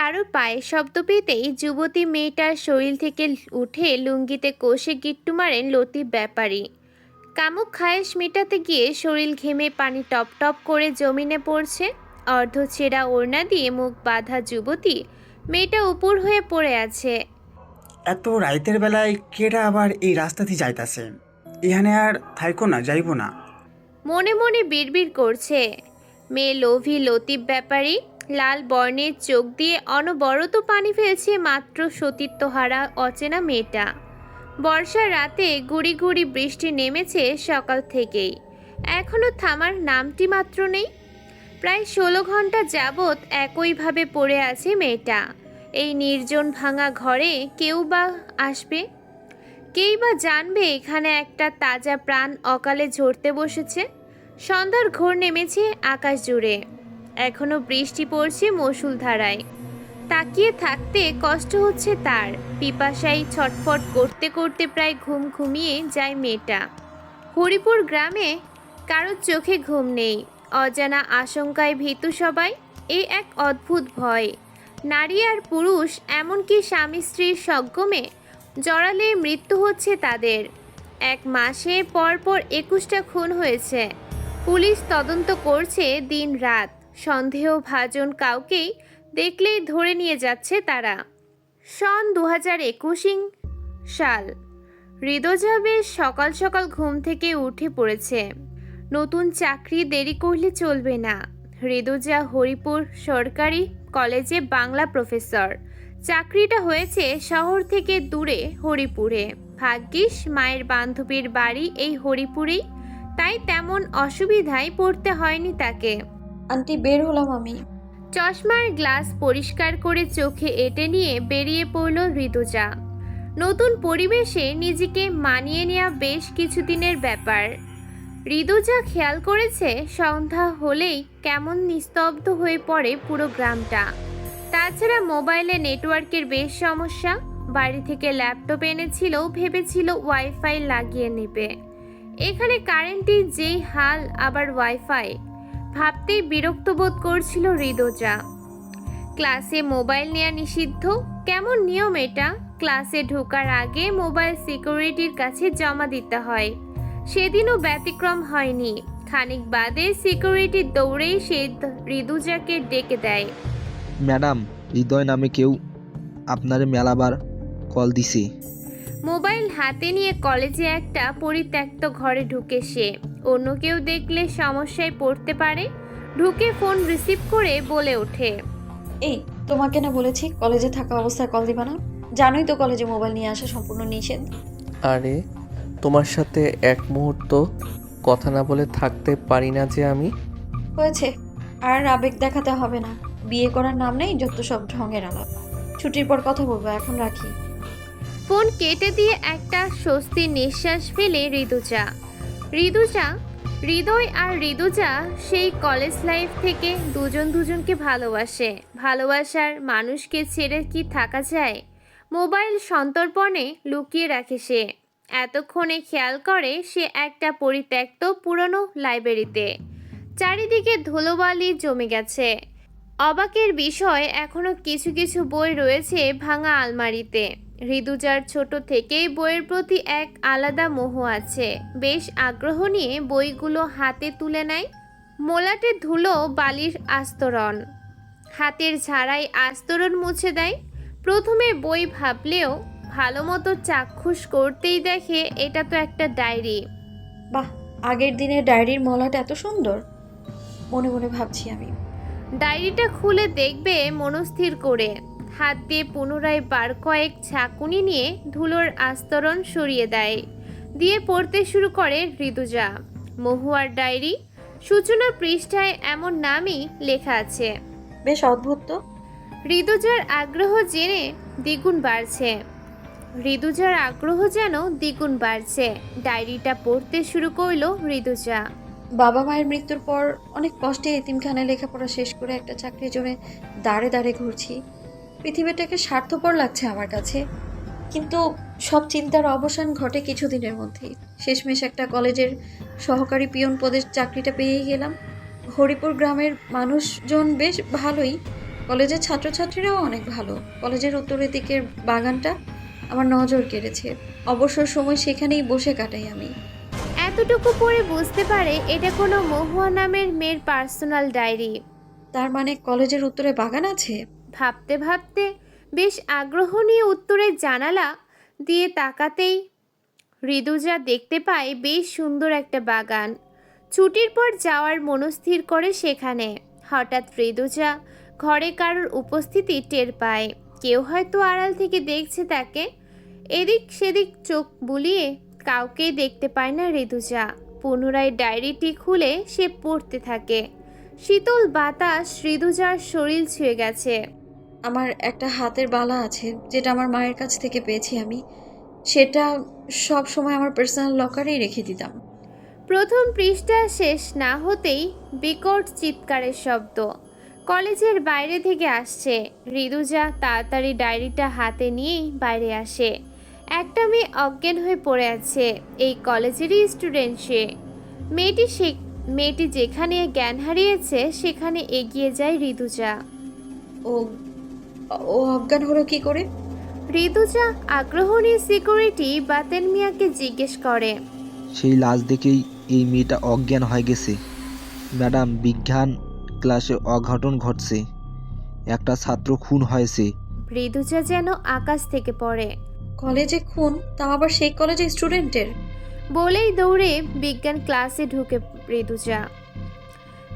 কারো পায়ের শব্দ পেতেই যুবতী মেয়েটার শরীর থেকে উঠে লুঙ্গিতে কষে গিট্টু মারেন লতিফ ব্যাপারী। কামুক খায়েশ মেটাতে গিয়ে শরীর ঘেমে পানি টপ টপ করে জমিনে পড়ছে। অর্ধছেঁড়া ওড়না দিয়ে মুখ বাঁধা যুবতী মেয়েটা উপর হয়ে পড়ে আছে। এত রাইতের বেলায় কেডা আবার এই রাস্তা দিয়ে যাইতাছে? এখানে আর থাইকো না, যাইবো না। মনে মনে বিড়বিড় করছে। মেয়ে লোভী লতিফ ব্যাপারী লাল বর্ণের চোখ দিয়ে অনবরত পানি ফেলছে মাত্র সতীত্বহারা অচেনা মেয়েটা। বর্ষার রাতে গুড়ি গুড়ি বৃষ্টি নেমেছে সকাল থেকেই, এখনো থামার নামটি মাত্র নেই। প্রায় 16 ঘন্টা যাবৎ একইভাবে পড়ে আছে মেয়েটা। এই নির্জন ভাঙা ঘরে কেউ বা আসবে, কেই বা জানবে এখানে একটা তাজা প্রাণ অকালে ঝরতে বসেছে। সন্ধ্যার ঘোর নেমেছে আকাশ জুড়ে, এখনো বৃষ্টি পড়ছে মুষলধারায়। তাকিয়ে থাকতে কষ্ট হচ্ছে তার। পিপাসায় ছটফট করতে করতে প্রায় ঘুম ঘুমিয়ে যায় মেয়েটা। হরিপুর গ্রামে কারোর চোখে ঘুম নেই, অজানা আশঙ্কায় ভীতু সবাই। এই এক অদ্ভুত ভয়, নারী আর পুরুষ এমনকি স্বামী স্ত্রীর সঙ্গমে জড়ালে মৃত্যু হচ্ছে তাদের। এক মাসে পরপর 21টা খুন হয়েছে। পুলিশ তদন্ত করছে দিন রাত, সন্দেহভাজন কাউকেই দেখলেই ধরে নিয়ে যাচ্ছে তারা। সন 2021 সাল। ঋদোজা বেশ সকাল সকাল ঘুম থেকে উঠে পড়েছে। নতুন চাকরি দেরি করলে চলবে না। ঋদোজা হরিপুর সরকারি কলেজে বাংলা প্রফেসর। চাকরিটা হয়েছে শহর থেকে দূরে হরিপুরে। ভাগ্যিস মায়ের বান্ধবীর বাড়ি এই হরিপুরেই, তাই তেমন অসুবিধায় পড়তে হয়নি তাকে। আন্টি, বের হলাম আমি। চশমার গ্লাস পরিষ্কার করে চোখে এঁটে নিয়ে বেরিয়ে পড়ল ঋতুজা। নতুন পরিবেশে নিজেকে মানিয়ে নেওয়া বেশ কিছুদিনের ব্যাপার। ঋতুজা খেয়াল করেছে সন্ধ্যা হলেই কেমন নিস্তব্ধ হয়ে পড়ে পুরো গ্রামটা। তাছাড়া মোবাইলে নেটওয়ার্কের বেশ সমস্যা। বাড়ি থেকে ল্যাপটপ এনেছিল, ভেবেছিল ওয়াইফাই লাগিয়ে নেবে। এখানে কারেন্টের যেই হাল, আবার ওয়াইফাই, ভাবতেই বিরক্ত বোধ করছিল ঋদোজা। ক্লাসে মোবাইল নেওয়া নিষিদ্ধ। কেমন নিয়ম এটা? ক্লাসে ঢোকার আগে মোবাইল সিকিউরিটির কাছে জমা দিতে হয়। সেদিনও ব্যতিক্রম হয়নি। খানিক বাদে সিকিউরিটি দৌড়েই সে ঋদোজাকে ডেকে দেয়। ম্যাডাম, হৃদয় নামে কেউ আপনারে মেলাবার কল দিছে। মোবাইল হাতে নিয়ে কলেজে একটা পরিত্যক্ত ঘরে ঢুকে সে। অন্য কেউ দেখলে সমস্যায় পড়তে পারে। ঢুকে ফোন রিসিভ করে বলে ওঠে, এই, তোমাকে না বলেছি কলেজে থাকা অবস্থায় কল দিবা না? জানোই তো কলেজে মোবাইল নিয়ে আসা সম্পূর্ণ নিষেধ। আরে, তোমার সাথে এক মুহূর্ত কথা না বলে থাকতে পারি না যে আমি। হয়েছে, আর আবেগ দেখাতে হবে না। বিয়ে করার নাম নেই, যত সব ঢঙের আলাপ। ছুটির পর কথা বলবো, এখন রাখি। ফোন কেটে দিয়ে একটা স্বস্তির নিঃশ্বাস ফেলে হৃদয় আর ঋতুজা সেই কলেজ লাইফ থেকে দুজন দুজনকে ভালোবাসে। ভালোবাসার মানুষকে ছেড়ে কি থাকা যায়? মোবাইল সন্তর্পণে লুকিয়ে রাখে সে। এতক্ষণে খেয়াল করে সে একটা পরিত্যক্ত পুরনো লাইব্রেরিতে। চারিদিকে ধুলোবালি জমে গেছে। অবাকের বিষয়, এখনো কিছু কিছু বই রয়েছে ভাঙা আলমারিতে। ঋতুজার ছোট থেকেই বইয়ের প্রতি এক আলাদা মোহ আছে। বেশ আগ্রহ নিয়ে বইগুলো হাতে তুলে নেয়। মোলাটে ধুলো বালির আস্তরণ, হাতের ঝাড়াই আস্তরণ মুছে দেয়। প্রথমে বই ভাবলেও ভালো মতো চাক্ষুষ করতেই দেখে এটা তো একটা ডায়েরি। বাহ, আগের দিনের ডায়েরির মলাট এত সুন্দর, মনে মনে ভাবছি আমি। ডায়েরিটা খুলে দেখবে মনস্থির করে। হাত দিয়ে পুনরায় বার কয়েক ঝাঁকুনি নিয়ে ধুলোর আস্তরণ সরিয়ে দেয়। দিয়ে পড়তে শুরু করে ঋতুজা। মহুয়ার ডায়েরি। সূচনা পৃষ্ঠায় এমন নামই লেখা আছে। বেশ অদ্ভুত তো। ঋতুজার আগ্রহ যেন দ্বিগুণ বাড়ছে। ডায়েরিটা পড়তে শুরু করলো ঋতুজা। বাবা মায়ের মৃত্যুর পর অনেক কষ্টে এতিমখানায় লেখাপড়া শেষ করে একটা চাকরির জন্য দাঁড়ে দাঁড়ে ঘুরছি। পৃথিবীটাকে স্বার্থপর লাগছে আমার কাছে, কিন্তু সব চিন্তার অবসান ঘটে কিছুদিনের মধ্যেই। শেষমেশ একটা কলেজের সহকারী পিয়ন পদের চাকরিটা পেয়েই গেলাম। হরিপুর গ্রামের মানুষজন বেশ ভালোই, কলেজের ছাত্রছাত্রীরাও অনেক ভালো। কলেজের উত্তরের দিকের বাগানটা আমার নজর কেড়েছে। অবসর সময় সেখানেই বসে কাটাই আমি। এতটুকু পরে বুঝতে পারে এটা কোনো মহুয়া নামের মেয়ের পার্সোনাল ডায়েরি। তার মানে কলেজের উত্তরে বাগান আছে? ভাবতে ভাবতে বেশ আগ্রহ নিয়ে উত্তরের জানালা দিয়ে তাকাতেই ঋতুজা দেখতে পায় বেশ সুন্দর একটা বাগান। ছুটির পর যাওয়ার মনস্থির করে সেখানে। হঠাৎ ঋতুজা ঘরে কারোর উপস্থিতি টের পায়। কেউ হয়তো আড়াল থেকে দেখছে তাকে। এদিক সেদিক চোখ বুলিয়ে কাউকেই দেখতে পায় না ঋতুজা। পুনরায় ডায়েরিটি খুলে সে পড়তে থাকে। শীতল বাতাস ঋতুজার শরীর ছুঁয়ে গেছে। আমার একটা হাতের বালা আছে যেটা আমার মায়ের কাছ থেকে পেয়েছি আমি। সেটা সব সময় আমার পার্সোনাল লকারেই রেখে দিতাম। প্রথম পৃষ্ঠা শেষ না হতেই বিকট চিৎকারের শব্দ কলেজের বাইরে থেকে আসছে। ঋতুজা তাড়াতাড়ি ডায়েরিটা হাতে নিয়েই বাইরে আসে। একটা মেয়ে অজ্ঞান হয়ে পড়ে আছে। এই কলেজেরই স্টুডেন্ট সে। মেয়েটি যেখানে জ্ঞান হারিয়েছে সেখানে এগিয়ে যায় ঋতুজা। ও ও অজ্ঞান হলো কি করে? ঋতুজা আগ্রহ নিয়ে সিকিউরিটি বাতেন মিয়াকে জিজ্ঞেস করে। সেই লাশ দেখেই এই মেয়েটা অজ্ঞান হয়ে গেছে। ম্যাডাম, বিজ্ঞান ক্লাসে অঘটন ঘটছে, একটা ছাত্র খুন হয়েছে। ঋতুজা যেন আকাশ থেকে পড়ে। কলেজে খুন, তাও আবার সেই কলেজে স্টুডেন্টের? বলেই দৌড়ে বিজ্ঞান ক্লাসে ঢুকে ঋতুজা।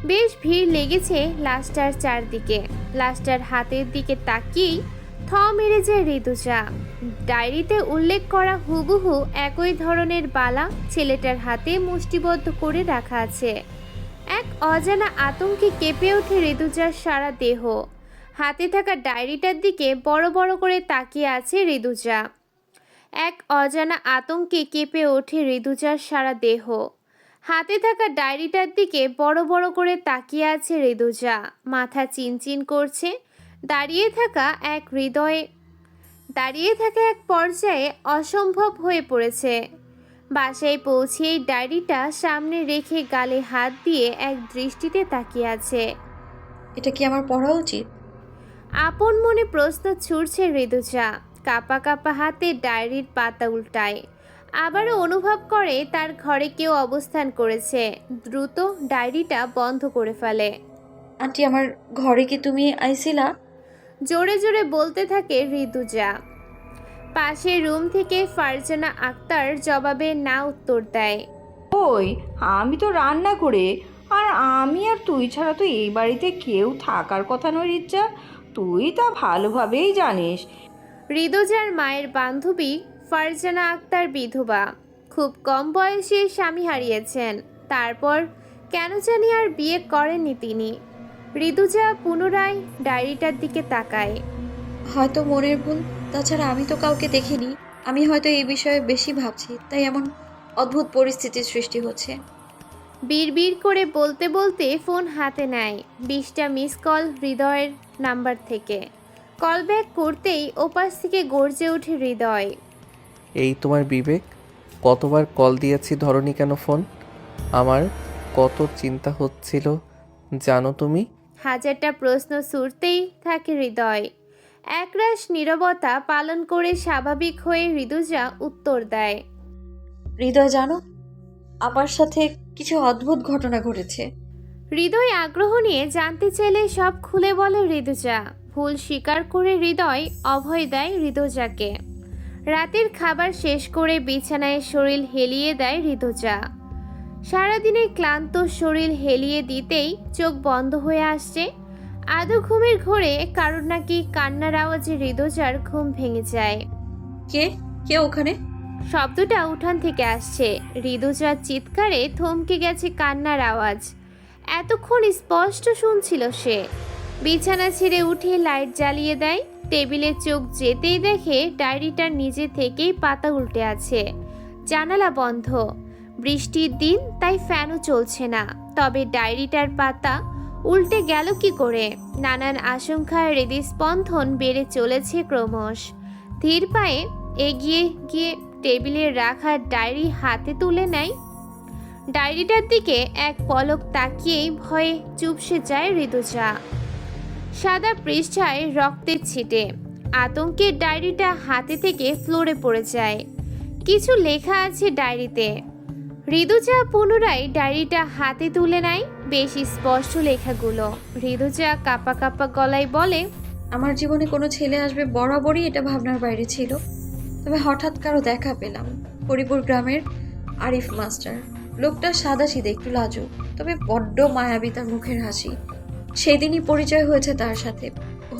বেশ ভিড় লেগেছে লাশটার চারদিকে। লাশটার হাতের দিকে তাকিয়েই থ মেরে যায় ঋতুজা। ডায়েরিতে উল্লেখ করা হুবহু একই ধরনের বালা ছেলেটার হাতে মুষ্টিবদ্ধ করে রাখা আছে। এক অজানা আতঙ্কে কেঁপে ওঠে ঋতুজার সারা দেহ। হাতে থাকা ডায়েরিটার দিকে বড় বড় করে তাকিয়ে আছে ঋতুজা। এক অজানা আতঙ্কে কেঁপে ওঠে ঋতুজার সারা দেহ। হাতে থাকা ডায়েরিটার দিকে বড় বড় করে তাকিয়ে আছে ঋতুজা। মাথা চিনচিন করছে। দাঁড়িয়ে থাকা এক পর্যায়ে অসম্ভব হয়ে পড়েছে। বাসায় পৌঁছেই ডায়েরিটা সামনে রেখে গালে হাত দিয়ে এক দৃষ্টিতে তাকিয়ে আছে। এটা কি আমার পড়া উচিত? আপন মনে প্রশ্ন ছুড়ছে ঋতুজা। কাপা কাপা হাতে ডায়েরির পাতা উল্টায়। আবারও অনুভব করে তার ঘরে কেউ অবস্থান করেছে। দ্রুত ডায়েরিটা বন্ধ করে ফেলে। আন্টি, আমার ঘরে কি তুমি আইছিলা? জোরে জোরে বলতে থাকে ঋতুজা। পাশের রুম থেকে ফারজানা আক্তার জবাবে না উত্তর দেয়। ওই, আমি তো রান্না করে, আর আমি আর তুই ছাড়া তো এই বাড়িতে কেউ থাকার কথা নয় রিচ্চা, তুই তা ভালোভাবেই জানিস। ঋতুজার মায়ের বান্ধবী ফারজানা আক্তার বিধবা। খুব কম বয়সে স্বামী হারিয়েছেন। তারপর কেন জানি আর বিয়ে করেননি তিনি। ঋতুজা পুনরায় ডায়েরিটার দিকে তাকায়। হয়তো মনের ভুল, তাছাড়া আমি তো কাউকে দেখিনি। আমি হয়তো এই বিষয়ে বেশি ভাবছি, তাই এমন অদ্ভুত পরিস্থিতির সৃষ্টি হচ্ছে। বিড়বিড় করে বলতে বলতে ফোন হাতে নেয়। 20টা মিস কল হৃদয়ের নাম্বার থেকে। কল ব্যাক করতেই ওপাশ থেকে গর্জে ওঠে হৃদয়। এই তোমার বিবেক, কতবার কল দিয়েছি ধরনি কেন ফোন? আমার কত চিন্তা হচ্ছিল জানো তুমি? হাজারটা প্রশ্ন ছুড়তেই থাকে হৃদয়। একরাশ নীরবতা পালন করে স্বাভাবিক হয়ে ঋতুজা উত্তর দেয়। হৃদয়, জানো, আমার সাথে কিছু অদ্ভুত ঘটনা ঘটেছে। হৃদয় আগ্রহ নিয়ে জানতে চাইলে সব খুলে বলে ঋতুজা। ভুল স্বীকার করে হৃদয় অভয় দেয় ঋতুজাকে। রাতের খাবার শেষ করে বিছানায় শরীর হেলিয়ে দেয় ঋতুজা। সারাদিনের ক্লান্ত শরীর হেলিয়ে দিতেই চোখ বন্ধ হয়ে আসছে। আধো ঘুমের ঘোরে কারোর নাকি কান্নার আওয়াজে ঋতুজার ঘুম ভেঙে যায়। কে কে ওখানে? শব্দটা উঠান থেকে আসছে। ঋতুজার চিৎকারে থমকে গেছে কান্নার আওয়াজ। এতক্ষণ স্পষ্ট শুনছিল সে। বিছানা ছেড়ে উঠে লাইট জ্বালিয়ে দেয়। টেবিলে চোখ যেতেই দেখে ডায়েরিটার নিজে থেকেই পাতা উল্টে আছে। জানালা বন্ধ। বৃষ্টির দিন, তাই ফ্যানও চলছে না। তবে ডায়েরিটার পাতা উল্টে গেল কি করে? নানান আশঙ্কায় হৃদস্পন্দন বেড়ে চলেছে ক্রমশ। ধীর পায়ে এগিয়ে গিয়ে টেবিলে রাখা ডায়েরি হাতে তুলে নেয়। ডায়েরিটার দিকে এক পলক তাকিয়েই ভয়ে চুপসে যায় ঋতুজা। সাদা পৃষ্ঠায় রক্তের ছিটে। আতঙ্কের ডায়েরিটা হাতে থেকে ফ্লোরে পড়ে যায়। কিছু লেখা আছে ডায়েরিতে। ঋতুজা পুনরায় ডায়েরিটা হাতে তুলে নেয়। বেশ স্পষ্ট লেখাগুলো। ঋতুজা কাঁপা কাঁপা গলায় বলে, আমার জীবনে কোনো ছেলে আসবে বরাবরই এটা ভাবনার বাইরে ছিল। তবে হঠাৎ কারো দেখা পেলাম। হরিপুর গ্রামের আরিফ মাস্টার। লোকটা সাদাসিধে, একটু লাজুক, তবে বড্ড মায়াবী তার মুখের হাসি। সেদিনই পরিচয় হয়েছে তার সাথে।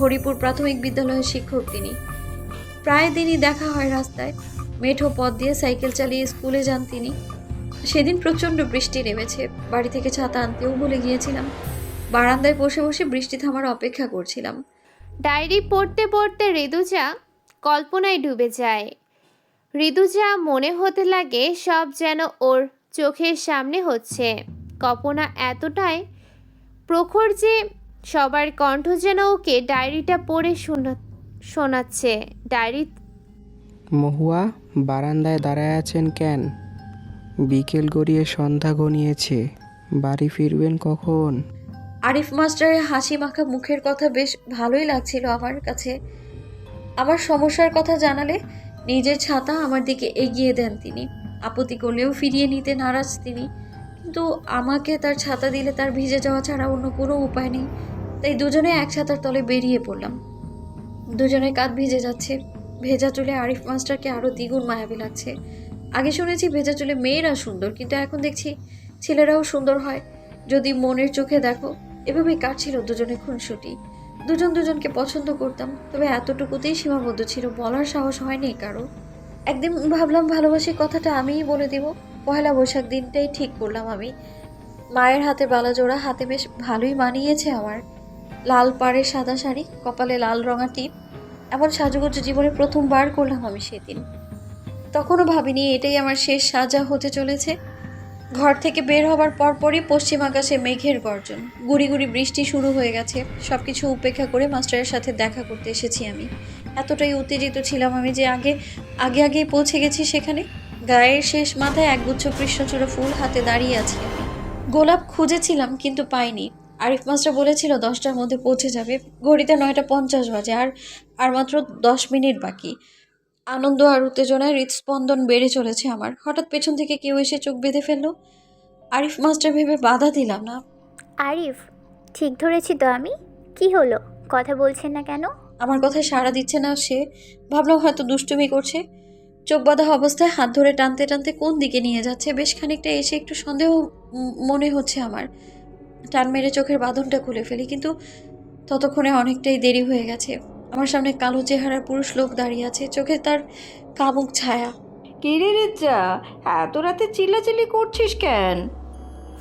হরিপুর প্রাথমিক বিদ্যালয়ের শিক্ষক তিনি। প্রায় দিনই দেখা হয় রাস্তায়। মেঠো পথ দিয়ে সাইকেল চালিয়ে স্কুলে যান তিনি। সেদিন প্রচণ্ড বৃষ্টি নেমেছে। বাড়ি থেকে ছাতা আনতেও ভুলে গিয়েছিলাম। বারান্দায় বসে বসে বৃষ্টি থামার অপেক্ষা করছিলাম। ডায়েরি পড়তে পড়তে ঋতুজা কল্পনায় ডুবে যায়। ঋতুজা মনে হতে লাগে সব যেন ওর চোখের সামনে হচ্ছে। কল্পনা এতটাই প্রখর যে সবার কণ্ঠ যেন ওকে ডায়েরিটা পড়ে শোনাচ্ছে। ডায়েরি মহুয়া, বারান্দায় দাঁড়ায় আছেন কেন? বিকেল গড়িয়ে সন্ধ্যা ঘনিয়েছে, বাড়ি ফিরবেন কখন? আরিফ মাস্টারের হাসি মাখা মুখের কথা বেশ ভালোই লাগছিল আমার কাছে। আমার সমস্যার কথা জানালে নিজের ছাতা আমার দিকে এগিয়ে দেন তিনি। আপত্তি করলেও ফিরিয়ে নিতে নারাজ তিনি। কিন্তু আমাকে তার ছাতা দিলে তার ভিজে যাওয়া ছাড়া অন্য কোনো উপায় নেই। তাই দুজনে এক ছাতার তলে বেরিয়ে পড়লাম। দুজনের কাঁধ ভিজে যাচ্ছে। ভেজা চুলে আরিফ মাস্টারকে আরও দ্বিগুণ মায়াবী লাগছে। আগে শুনেছি ভেজা চুলে মেয়েরা সুন্দর, কিন্তু এখন দেখছি ছেলেরাও সুন্দর হয় যদি মনের চোখে দেখো। এভাবেই কাটছিল দুজনে খুনসুটি। দুজন দুজনকে পছন্দ করতাম, তবে এতটুকুতেই সীমাবদ্ধ ছিল। বলার সাহস হয়নি কারো। একদিন ভাবলাম ভালোবাসি কথাটা আমিই বলে দিব। পয়লা বৈশাখ দিনটাই ঠিক করলাম আমি। মায়ের হাতে বালাজোড়া, হাতে বেশ ভালোই মানিয়েছে আমার। লাল পাড়ের সাদা শাড়ি, কপালে লাল রঙা টিপ। এমন সাজুগুজু জীবনে প্রথমবার করলাম আমি সেদিন। তখনও ভাবিনি এটাই আমার শেষ সাজা হতে চলেছে। ঘর থেকে বের হবার পরপরই পশ্চিম আকাশে মেঘের গর্জন। গুড়ি গুড়ি বৃষ্টি শুরু হয়ে গেছে। সবকিছু উপেক্ষা করে মাস্টারের সাথে দেখা করতে এসেছি আমি। এতটাই উত্তেজিত ছিলাম আমি যে আগেই পৌঁছে গেছি সেখানে। গায়ের শেষ মাথায় একগুচ্ছ কৃষ্ণচূড়া ফুল হাতে দাঁড়িয়ে আছি আমি। গোলাপ খুঁজেছিলাম কিন্তু পাইনি। আরিফ মাস্টার বলেছিল 10টার মধ্যে পৌঁছে যাবে। ঘড়িতে 9:50 বাজে। আর মাত্র 10 মিনিট বাকি। আনন্দ আর উত্তেজনায় হৃদস্পন্দন বেড়ে চলেছে আমার। হঠাৎ পেছন থেকে কেউ এসে চোখ বেঁধে ফেললো। আরিফ মাস্টার ভেবে বাধা দিলাম না। আরিফ, ঠিক ধরেছি তো আমি? কি হলো, কথা বলছেন না কেন? আমার কথায় সাড়া দিচ্ছে না সে। ভাবলাম হয়তো দুষ্টুমি করছে। চোখ বাঁধা অবস্থায় হাত ধরে টানতে টানতে কোন দিকে নিয়ে যাচ্ছে। বেশ খানিকটা এসে একটু সন্দেহ মনে হচ্ছে আমার। টান মেরে চোখের বাঁধনটা খুলে ফেলি, কিন্তু ততক্ষণে অনেকটাই দেরি হয়ে গেছে। আমার সামনে কালো চেহারার পুরুষ লোক দাঁড়িয়ে আছে। চোখে তার কামুক ছায়া। কে রে রিজ্জা, এত রাতে চিল্লাচিল্লি করছিস কেন?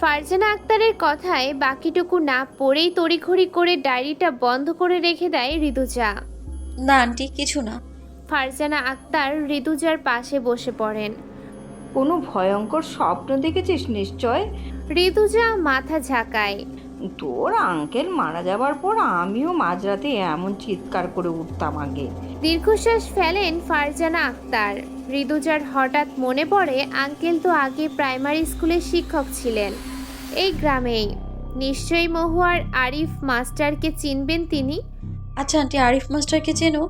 ফারজানা আক্তারের কথায় বাকিটুকু না পড়েই তড়িঘড়ি করে ডায়েরিটা বন্ধ করে রেখে দেয় ঋতুজা। না আন্টি, কিছু না। ফারজানা আক্তার ঋতুজার পাশে বসে পড়েন। কোনো ভয়ঙ্কর স্বপ্ন দেখেছিস নিশ্চয়? ঋতুজা মাথা ঝাঁকায়। তোর আঙ্কেল মারা যাবার পর আমিও মাঝরাতে এমন চিৎকার করে উঠতাম আগে। দীর্ঘশ্বাস ফেলেন ফারজানা আক্তার। ঋতুজার হঠাৎ মনে পড়ে আঙ্কেল তো আগে প্রাইমারি স্কুলের শিক্ষক ছিলেন এই গ্রামেই। নিশ্চয়ই মহুয়ার আরিফ মাস্টারকে চিনবেন তিনি। আচ্ছা আন্টি, আরিফ মাস্টারকে চেনো?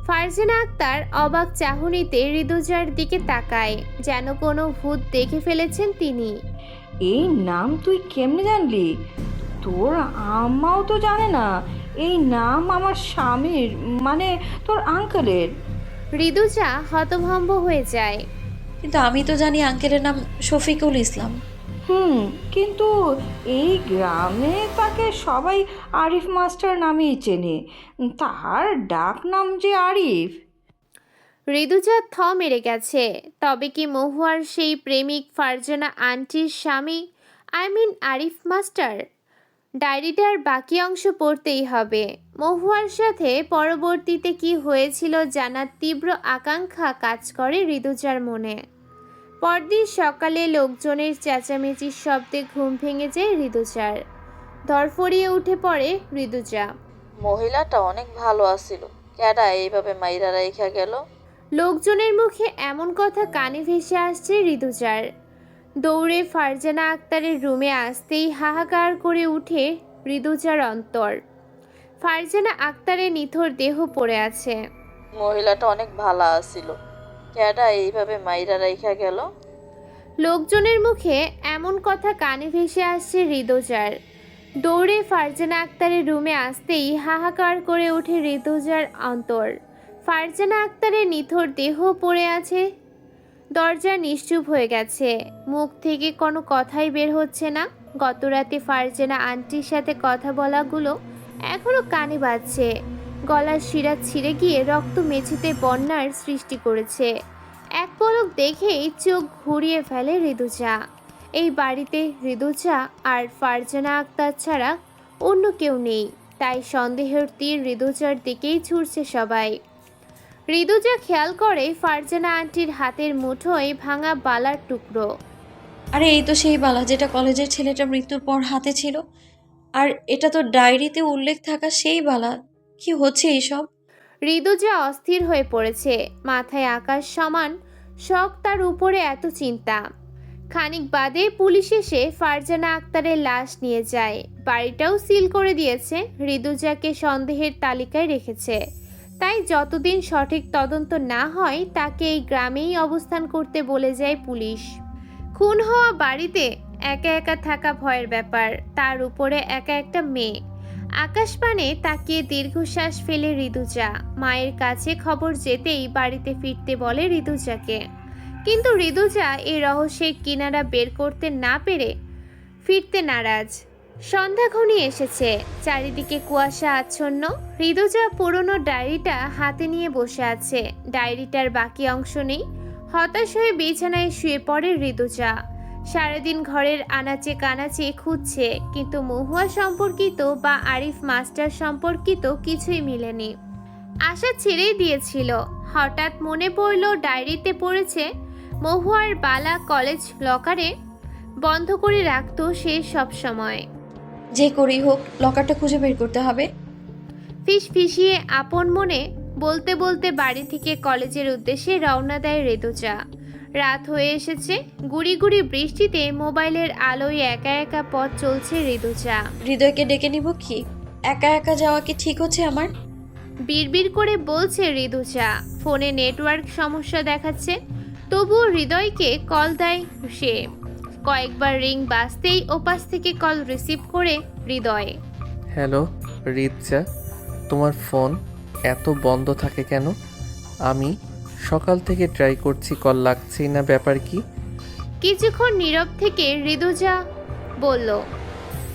ফারজানা আক্তার অবাক চাহনিতে ঋতুজার দিকে তাকায়, যেন কোনো ভূত দেখে ফেলেছেন তিনি। এই নাম তুই কেমনে জানলি? তোর আম্মাও তো জানে না এই নাম আমার স্বামীর, মানে তোর আঙ্কেলের। ঋতুজা হতভম্ব হয়ে যায়। কিন্তু আমি তো জানি আঙ্কেলের নাম শফিকুল ইসলাম। কিন্তু এই গ্রামে তাকে সবাই আরিফ মাস্টার নামেই চেনে। তার ডাক নাম যে আরিফ। ঋতুজা থ মেরে গেছে। তবে কি মহুয়ার সেই প্রেমিক ফারজানা আন্টির স্বামী, আরিফ মাস্টার? ডায়েরিটার বাকি অংশ পড়তেই হবে। মহুয়ার সাথে পরবর্তীতে কি হয়েছিল জানার তীব্র আকাঙ্ক্ষা কাজ করে ঋতুজার মনে। পরদিন সকালে লোকজনের চেঁচামেচির শব্দে ঘুম ভেঙে যায় ঋতুজার। ধরফড়িয়ে উঠে পড়ে ঋতুজা। মহিলাটা অনেক ভালো আছিল, কেডা এইভাবে মাইরা রাইখা গেল? লোকজনের মুখে এমন কথা কানে ভেসে আসছে ঋতুজার। দৌড়ে ফারজানা আক্তারের রুমে আসতেই হাহাকার করে উঠে ঋতুজার অন্তর। ফারজানা আক্তারের নিথর দেহ পড়ে আছে। মহিলাটা অনেক ভালো আছিল, কেডা এইভাবে মাইরা রাইখা গেল? লোকজনের মুখে এমন কথা কানে ভেসে আসছে ঋতুজার। দৌড়ে ফারজানা আক্তারের রুমে আসতেই হাহাকার করে ওঠে ঋতুজার অন্তর। ফারজানা আক্তারের নিথর দেহ পড়ে আছে, দরজা নিশ্চুপ হয়ে গেছে, মুখ থেকে কোনো কথাই বের হচ্ছে না। গতরাতে ফারজানা আন্টির সাথে কথা বলাগুলো এখনো কানে বাজছে। গলার শিরা ছিঁড়ে গিয়ে রক্ত মেঝেতে বন্যার সৃষ্টি করেছে। এক পলক দেখেই চোখ ঘুরিয়ে ফেলে ঋতুজা। এই বাড়িতে ঋতুজা আর ফারজানা আক্তার ছাড়া অন্য কেউ নেই, তাই সন্দেহের তীর ঋতুজার দিকেই ছুটছে সবাই। ঋতুজা খেয়াল করে ফারজানা আন্টির হাতের মুঠোয় ভাঙা বালার টুকরো। আরে এই তো সেই বালা যেটা কলেজের ছেলেটা মৃত্যুর পর হাতে ছিল, আর এটা তো ডায়েরিতে উল্লেখ থাকা সেই বালা। কি হচ্ছে এইসব? ঋতুজা অস্থির হয়ে পড়েছে, মাথায় আকাশ সমান শখ, তার উপরে এত চিন্তা। খানিক বাদে পুলিশ এসে ফারজানা আক্তারের লাশ নিয়ে যায়। বাড়িটাও সিল করে দিয়েছে, ঋতুজাকে সন্দেহের তালিকায় রেখেছে। তাই যতদিন সঠিক তদন্ত না হয় তাকে এই গ্রামেই অবস্থান করতে বলে যায় পুলিশ। খুন হওয়া বাড়িতে একা একা থাকা ভয়ের ব্যাপার, তার উপরে একা একটা মেয়ে। আকাশপানে তাকিয়ে দীর্ঘশ্বাস ফেলে ঋতুজা। মায়ের কাছে খবর যেতেই বাড়িতে ফিরতে বলে ঋতুজাকে, কিন্তু ঋতুজা এই রহস্যের কিনারা বের করতে না পেরে ফিরতে নারাজ। সন্ধ্যা ঘনিয়ে এসেছে, চারিদিকে কুয়াশা আচ্ছন্ন। ঋতুজা পুরনো ডায়েরিটা হাতে নিয়ে বসে আছে, ডায়েরিটার বাকি অংশ নেই। হতাশ হয়ে বিছানায় শুয়ে পড়ে ঋতুজা। সারাদিন ঘরের আনাচে কানাচে খুঁজছে, কিন্তু মহুয়া সম্পর্কিত বা আরিফ মাস্টার সম্পর্কিত কিছুই মিলেনি। আশা ছেড়েই দিয়েছিল। হঠাৎ মনে পড়ল ডায়েরিতে পড়েছে মহুয়ার বালা কলেজ লকারে বন্ধ করে রাখতো সে সব সময়। যে করেই হোক লকারটা খুঁজে বের করতে হবে। ফিসফিসিয়ে আপন মনে বলতে বলতে বাড়ি থেকে কলেজের উদ্দেশ্যে রওনা দেয় ঋতুজা। রাত হয়ে এসেছে, গুড়ি গুড়ি বৃষ্টিতে মোবাইলের আলোয় একা একা পথ চলছে ঋতুজা। হৃদয়কে ডেকে নিব কি? একা একা যাওয়া কি ঠিক হচ্ছে আমার? বিড়বিড় করে বলছে ঋতুজা। ফোনে নেটওয়ার্ক সমস্যা দেখাচ্ছে, তবুও হৃদয়কে কল দেয় সে। কয়েকবার রিং বাজতেই ওপাশ থেকে কল রিসিভ করে হৃদয়। হ্যালো রিতজা, তোমার ফোন এত বন্ধ থাকে কেন? আমি সকাল থেকে ট্রাই করছি, কল লাগছেই না, ব্যাপার কি? কিছুক্ষণ নীরব থেকে ঋতুজা বলল,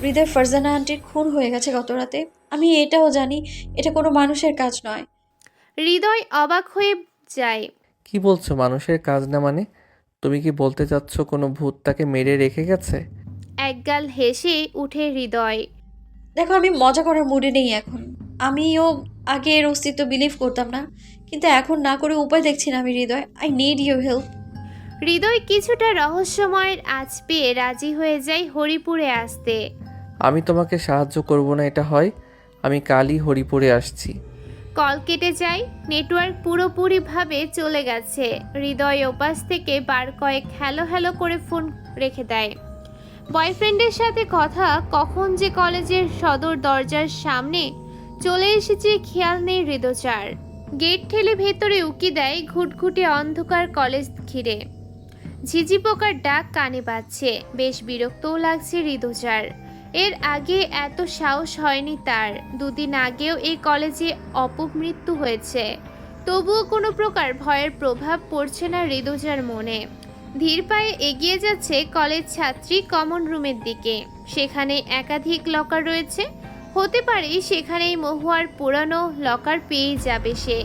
হৃদয় ফারজানা আন্টির খুন হয়ে গেছে গত রাতে। আমি এটাও জানি এটা কোনো মানুষের কাজ নয়। হৃদয় অবাক হয়ে যায়। কি বলছো মানুষের কাজ না মানে? তুমি কি বলতে চাচ্ছ কোনো ভূত তাকে মেরে রেখে গেছে? একগাল হেসে উঠে হৃদয়। দেখো আমি মজা করার মুডে নেই এখন। আমিও আগে এর অস্তিত্ব বিলিভ করতাম না, কিন্তু এখন না করে উপায় দেখছি না আমি Hriday. I need your help. Hriday কিছুটা রহস্যময়ের আজ পেয়ে রাজি হয়ে যায় হরিপুরে আসতে। আমি তোমাকে সাহায্য করব না এটা হয়? আমি কালই হরিপুরে আসছি। কল কেটে যায়, নেটওয়ার্ক পুরোপুরিভাবে চলে গেছে। হৃদয় ওপাশ থেকে বার কয়েক হ্যালো হ্যালো করে ফোন রেখে দেয়। বয়ফ্রেন্ডের সাথে কথা কখন যে কলেজের সদর দরজার সামনে চলে এসেছে খেয়াল নেই হৃদয়চার। গেট ঠেলে ভেতরে উকি দেয় ঘুটঘুটে অন্ধকার কলেজ ঘিরে। ঝিঝি পোকার ডাক কানে বাজছে, বেশ বিরক্তও লাগছে হৃদয়চার। এর আগে এত সাহস হয়নি তার। দুদিন আগেও এই কলেজে অপমৃত্যু হয়েছে, তবুও কোনো প্রকার ভয়ের প্রভাব পড়ছে না ঋতুজার মনে। ধীর পায়ে এগিয়ে যাচ্ছে কলেজ ছাত্রী কমন রুমের দিকে। সেখানে একাধিক লকার রয়েছে, হতে পারে সেখানেই মহুয়ার পুরানো লকার পেয়ে যাবে সে।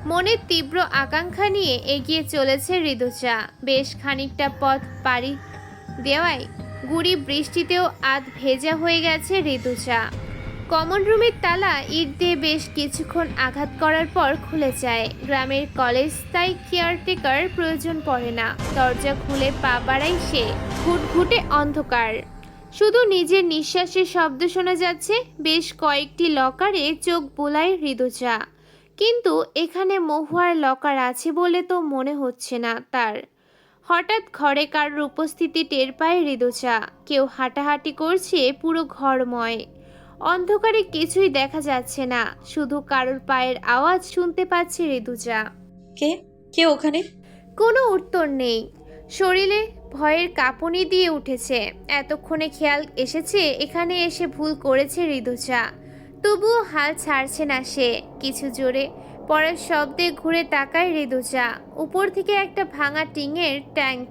মনের তীব্র আকাঙ্ক্ষা নিয়ে এগিয়ে চলেছে ঋতুজা। বেশ খানিকটা পথ পাড়ি দেওয়ায় গুড়ি বৃষ্টিতেও আধ ভেজা হয়ে গেছে ঋতুজা। কমন রুমের তালা ইট দিয়ে বেশ কিছুক্ষণ আঘাত করার পর খুলে যায়। গ্রামের কলেজ, তাই কেয়ারটেকার প্রয়োজন পড়ে না। দরজা খুলে পা বাড়ায় সে। ঘুটঘুটে অন্ধকার, শুধু নিজের নিঃশ্বাসের শব্দ শোনা যাচ্ছে। বেশ কয়েকটি লকারে চোখ বোলায় ঋতুজা, কিন্তু এখানে মহুয়ার লকার আছে বলে তো মনে হচ্ছে না তার। হঠাৎ ঘরে কারোর উপস্থিতি টের পায় ঋতুজা। কেউ হাঁটাহাঁটি করছে পুরো ঘরময়। অন্ধকারে কিছুই দেখা যাচ্ছে না, শুধু কারোর পায়ের আওয়াজ শুনতে পাচ্ছে ঋতুজা। কে কে ওখানে? কোনো উত্তর নেই, শরীরে ভয়ের কাঁপুনি দিয়ে উঠেছে। এতক্ষণে খেয়াল এসেছে এখানে এসে ভুল করেছে ঋতুজা, তবুও হাল ছাড়ছে না সে। কিছু জোরে পড়ার শব্দে ঘুরে তাকায় ঋতুজা। উপর থেকে একটা ভাঙা টিনের ট্যাঙ্ক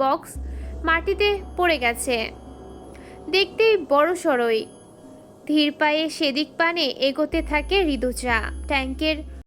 বক্স মাটিতে পড়ে গেছে, দেখতেই বড় সড়ই। ধীর পায়ে সেদিক পানে এগোতে থাকে ঋতুজা। ট্যাঙ্কের